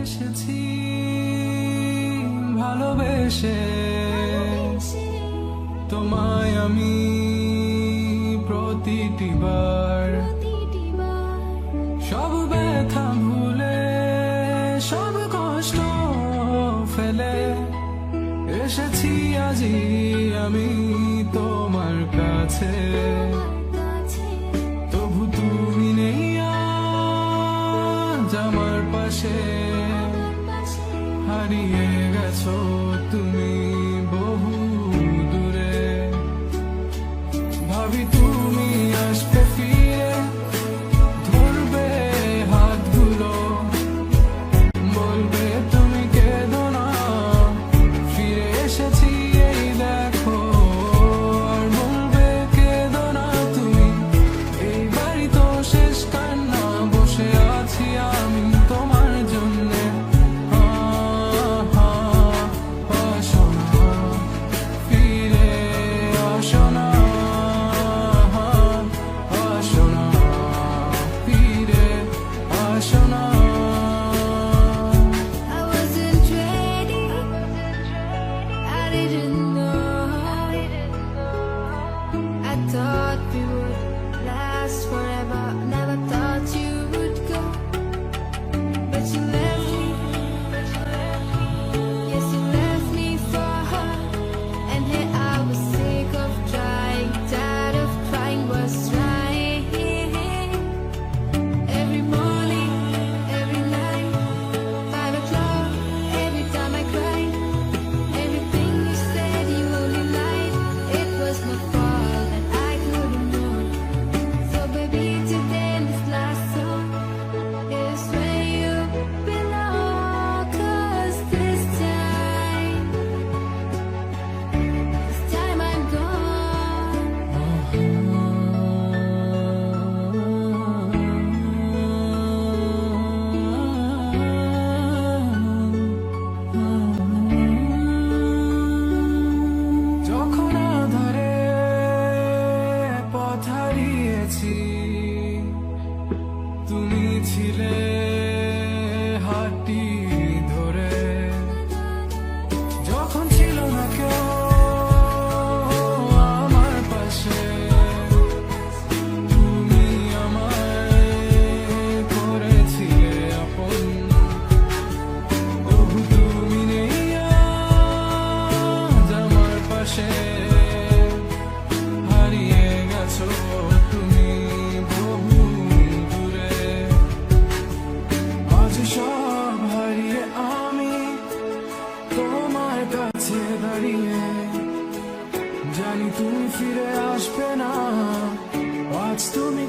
এসেছি ভালোবেসে তোমায় আমি প্রতিটি বার সব ব্যথা ভুলে সব কষ্ট ফেলে এসেছি আজি আমি তোমার কাছে তবু তুমি নেই আজ আমার পাশে হারিয়ে গেছো তুমি বহু দূরে ভাবি তুমি আসবে ফিরে ধরবে হাতগুলো বলবে তুমি কেঁদো না ফিরে এসেছি এই দেখো আর বলবে কেঁদো না তুমি এই বাড়ি তো শেষ কান্না বসে আছি আমি তোমার জন্যে আসো না ফিরে আসো না আসো না ফিরে আসো না I wasn't ready. I didn't know. I thought we would last forever. Never thought you would go. But you left me. Yes, you left me for her. And here I was sick of trying, tired of trying, was trying. Every morning, every night, 5 o'clock, every time I cried. Everything you said, you only lied. It was my fault that I couldn't know. So baby, today this last song is where you belong. 'Cause this time I'm gone. যখন আধারে পথ হারিয়েছি তুমি ছিলে হাতটি ধরে যখন ছিল না কেউ আমার পাশে তুমি আমায় করেছিলে আপন তবু তুমি নেই আজ আমার পাশে হারিয়ে গেছো তুমি বহু দূরে আজ সব হারিয়ে আমি তোমার কাছে দাঁড়িয়ে জানি তুমি ফিরে আসবে না আজ তুমি